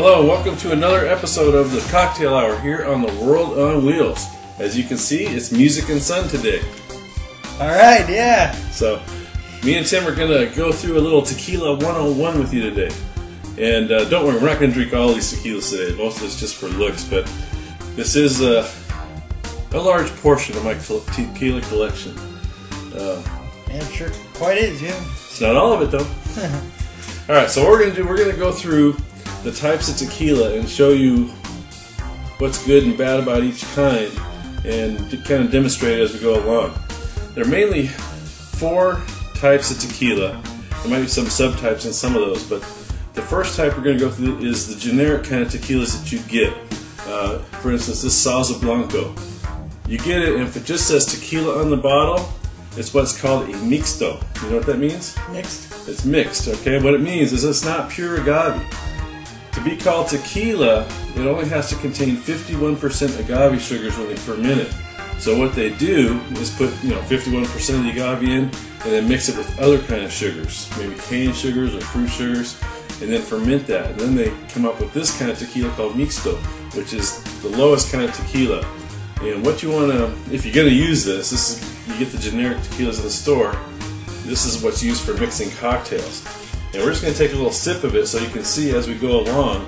Hello, welcome to another episode of the Cocktail Hour here on the World on Wheels. As you can see, it's music and sun today. Alright, yeah. So, me and Tim are going to go through a little Tequila 101 with you today. And don't worry, we're not going to drink all these tequilas today. Most of it's just for looks, but this is a large portion of my tequila collection. Yeah, sure quite is, yeah. It's not all of it, though. Alright, so what we're going to do, we're going to go through the types of tequila and show you what's good and bad about each kind and to kind of demonstrate it as we go along. There are mainly 4 types of tequila. There might be some subtypes in some of those, but the first type we're going to go through is the generic kind of tequilas that you get. For instance, this Salsa Blanco. You get it, and if it just says tequila on the bottle, it's what's called a mixto. You know what that means? Mixed. It's mixed, okay? What it means is it's not pure agave. To be called tequila, it only has to contain 51% agave sugars when they ferment it. So what they do is put 51% of the agave in and then mix it with other kind of sugars, maybe cane sugars or fruit sugars, and then ferment that. And then they come up with this kind of tequila called mixto, which is the lowest kind of tequila. And what you want to, if you're going to use this is, you get the generic tequilas in the store, this is what's used for mixing cocktails. And we're just going to take a little sip of it so you can see as we go along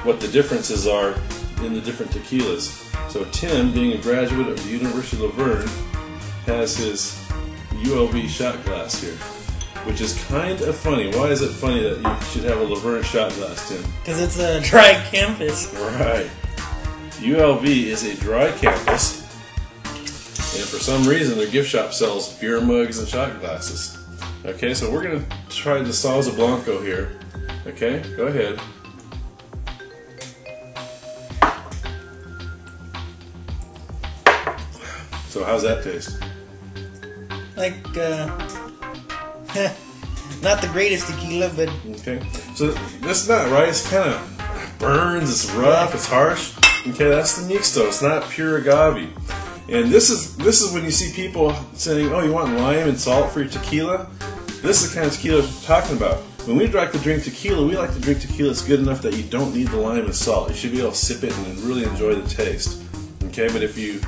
what the differences are in the different tequilas. So Tim, being a graduate of the University of Laverne, has his ULV shot glass here, which is kind of funny. Why is it funny that you should have a Laverne shot glass, Tim? Because it's a dry campus. Right. ULV is a dry campus, and for some reason their gift shop sells beer mugs and shot glasses. Okay, so we're going to try the Salsa Blanco here. Okay, go ahead. So how's that taste? Like, not the greatest tequila, but... Okay, so this is not right. It's kind of burns, it's rough, it's harsh. Okay, that's the mixto. It's not pure agave. And this is when you see people saying, oh, you want lime and salt for your tequila? This is the kind of tequila we're talking about. When we like to drink tequila, we like to drink tequila that's good enough that you don't need the lime and salt. You should be able to sip it and really enjoy the taste. Okay, but if you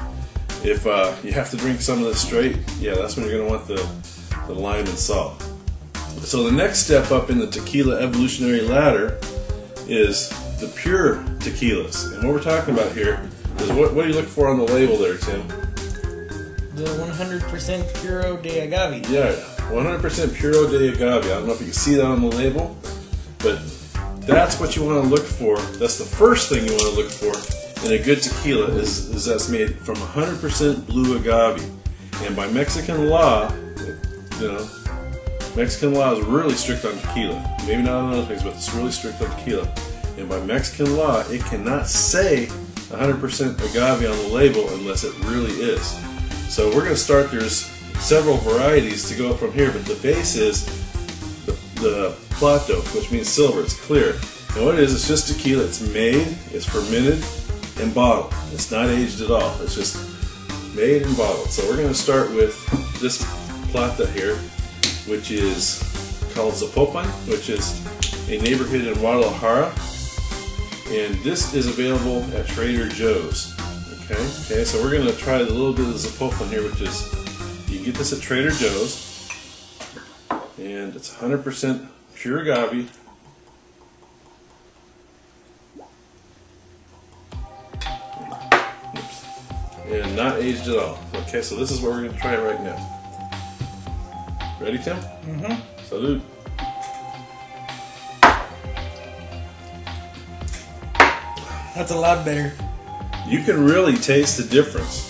have to drink some of this straight, yeah, that's when you're going to want the lime and salt. So the next step up in the tequila evolutionary ladder is the pure tequilas. And what we're talking about here is what do you look for on the label there, Tim? The 100% Puro de Agave. Yeah, 100% Puro de Agave. I don't know if you can see that on the label, but that's what you want to look for. That's the first thing you want to look for in a good tequila is that's made from 100% blue agave. And by Mexican law, Mexican law is really strict on tequila. Maybe not on other things, but it's really strict on tequila. And by Mexican law, it cannot say 100% agave on the label unless it really is. So we're going to start, there's several varieties to go from here, but the base is the plato, which means silver, it's clear. And what it is, it's just tequila, it's made, it's fermented, and bottled. It's not aged at all, it's just made and bottled. So we're going to start with this plata here, which is called Zapopan, which is a neighborhood in Guadalajara. And this is available at Trader Joe's. Okay, so we're going to try a little bit of the Zapopan here, which is, you can get this at Trader Joe's, and it's 100% pure agave. Oops. And not aged at all. Okay, so this is what we're going to try right now. Ready, Tim? Mm-hmm. Salud. That's a lot better. You can really taste the difference,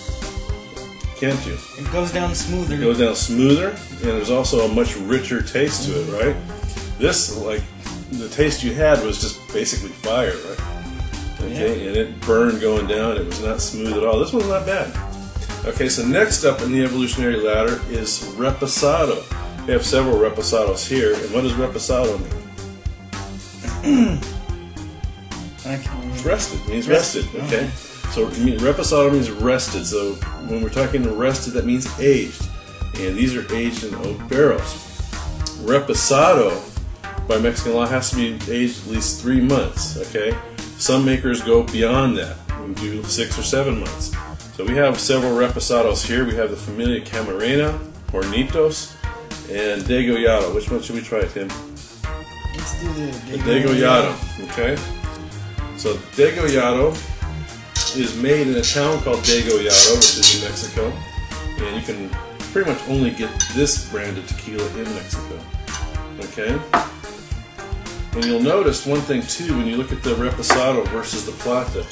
can't you? It goes down smoother. It goes down smoother, and there's also a much richer taste to it, right? This, like, the taste you had was just basically fire, right? Okay, yeah. And it burned going down. It was not smooth at all. This one's not bad. Okay, so next up in the evolutionary ladder is reposado. We have several reposados here, and what does reposado mean? It's rested. It means rested. Okay. So reposado means rested. So when we're talking rested, that means aged. And these are aged in oak barrels. Reposado by Mexican law has to be aged at least 3 months, okay? Some makers go beyond that and do 6 or 7 months. So we have several reposados here. We have the Familia Camarena, Hornitos, and Degollado. Which one should we try, Tim? Let's do The Degollado. Okay. So Degollado is made in a town called Degollado, which is in Mexico, and you can pretty much only get this brand of tequila in Mexico. Okay. And you'll notice one thing too when you look at the Reposado versus the Plata.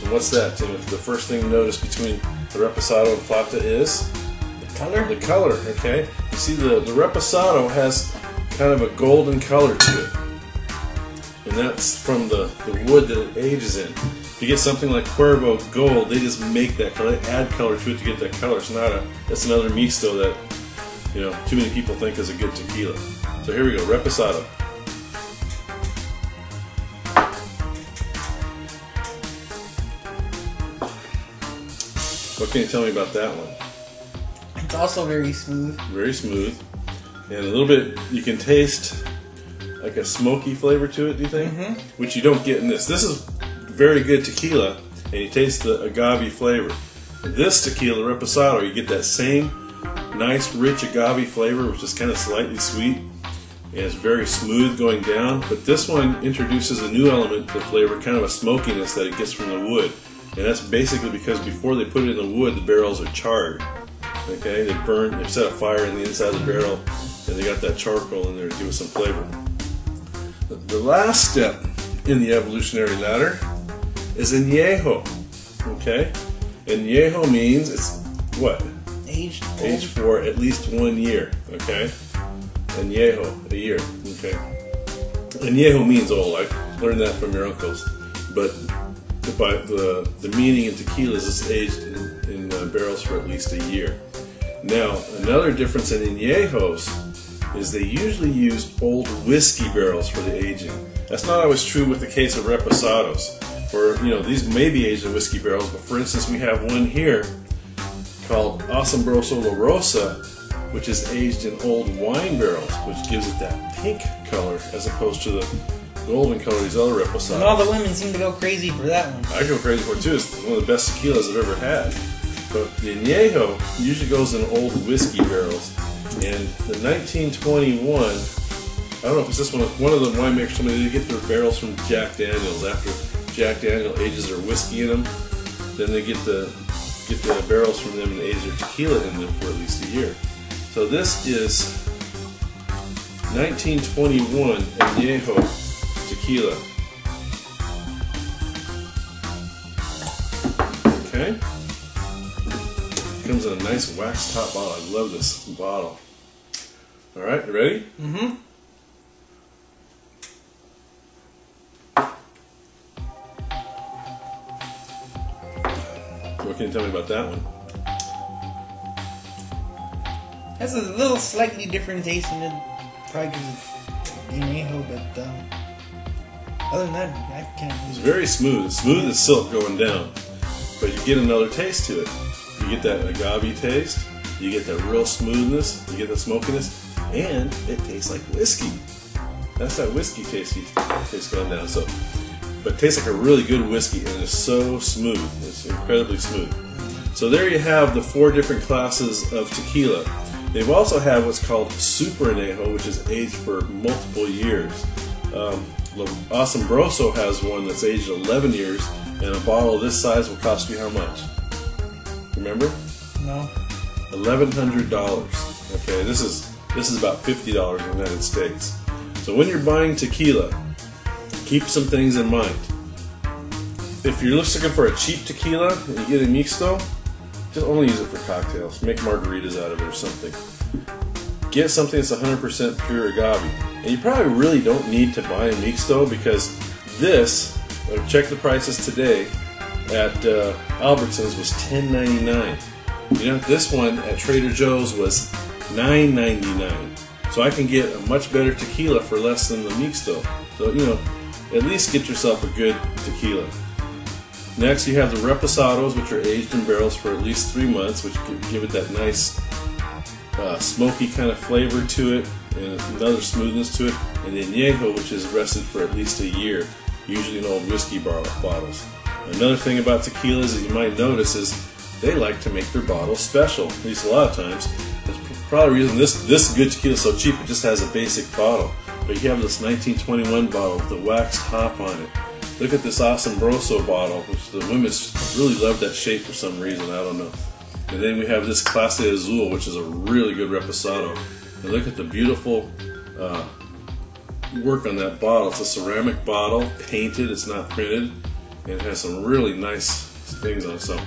And what's that, Tim? The first thing you notice between the Reposado and Plata is the color. the color. Okay. You see the Reposado has kind of a golden color to it, and that's from the wood that it ages in. If you get something like Cuervo Gold, they just make that color, they add color to it to get that color. It's not that's another mixto that too many people think is a good tequila. So here we go, Reposado. What can you tell me about that one? It's also very smooth. Very smooth, and a little bit you can taste like a smoky flavor to it. Do you think? Mm-hmm. Which you don't get in this. This is very good tequila, and you taste the agave flavor. This tequila, Reposado, you get that same nice, rich agave flavor, which is kind of slightly sweet, and it's very smooth going down. But this one introduces a new element to the flavor, kind of a smokiness that it gets from the wood. And that's basically because before they put it in the wood, the barrels are charred. Okay, they set a fire in the inside of the barrel, and they got that charcoal in there to give it some flavor. The last step in the evolutionary ladder is añejo. Okay, añejo means it's what? Aged. Aged for at least 1 year. Okay, añejo, a year. Okay, añejo means old. I learned that from your uncles, but the meaning in tequila is it's aged in barrels for at least a year. Now, another difference in añejos is they usually use old whiskey barrels for the aging. That's not always true with the case of reposados, where these may be aged in whiskey barrels. But for instance, we have one here called Asombroso La Rosa, which is aged in old wine barrels, which gives it that pink color as opposed to the golden color these other reposados. And all the women seem to go crazy for that one. I go crazy for it too. It's one of the best tequilas I've ever had. But the añejo usually goes in old whiskey barrels. And the 1921, I don't know if it's this one of the winemakers told me they get their barrels from Jack Daniels. After Jack Daniel ages their whiskey in them, then they get the barrels from them and age their tequila in them for at least a year. So this is 1921 añejo tequila. Okay. Comes in a nice wax top bottle. I love this bottle. Alright, you ready? Mm-hmm. What can you tell me about that one? Has a little slightly different taste in it, probably because of the añejo, but other than that, I can't. It's very smooth. It's smooth as silk going down, but you get another taste to it. You get that agave taste, you get that real smoothness, you get the smokiness, and it tastes like whiskey. That's that whiskey taste going down. So, but it tastes like a really good whiskey, and it's so smooth. It's incredibly smooth. So there you have the 4 different classes of tequila. They've also have what's called super añejo, which is aged for multiple years. Asombroso has one that's aged 11 years, and a bottle of this size will cost you how much? Remember? No. $1,100. Okay, this is about $50 in the United States. So when you're buying tequila, keep some things in mind. If you're just looking for a cheap tequila and you get a mixto, just only use it for cocktails. Make margaritas out of it or something. Get something that's 100% pure agave. And you probably really don't need to buy a mixto, because this, check the prices today, at Albertsons was $10.99. This one at Trader Joe's was $9.99. So I can get a much better tequila for less than the mixto. So, at least get yourself a good tequila. Next, you have the reposados, which are aged in barrels for at least 3 months, which give it that nice smoky kind of flavor to it, and another smoothness to it. And the añejo, which is rested for at least a year. usually in old whiskey bottles. Another thing about tequilas that you might notice is they like to make their bottles special, at least a lot of times. That's probably the reason this good tequila is so cheap. It just has a basic bottle. But you have this 1921 bottle with the wax top on it. Look at this Asombroso bottle, which the women really love that shape for some reason, I don't know. And then we have this Clase Azul, which is a really good Reposado. And look at the beautiful work on that bottle. It's a ceramic bottle, painted, it's not printed, and it has some really nice things on it. So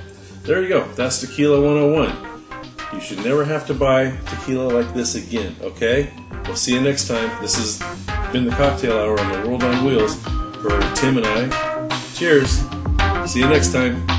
there you go, that's Tequila 101. You should never have to buy tequila like this again, okay? We'll see you next time. This has been the Cocktail Hour on the World on Wheels for Tim and I. Cheers. See you next time.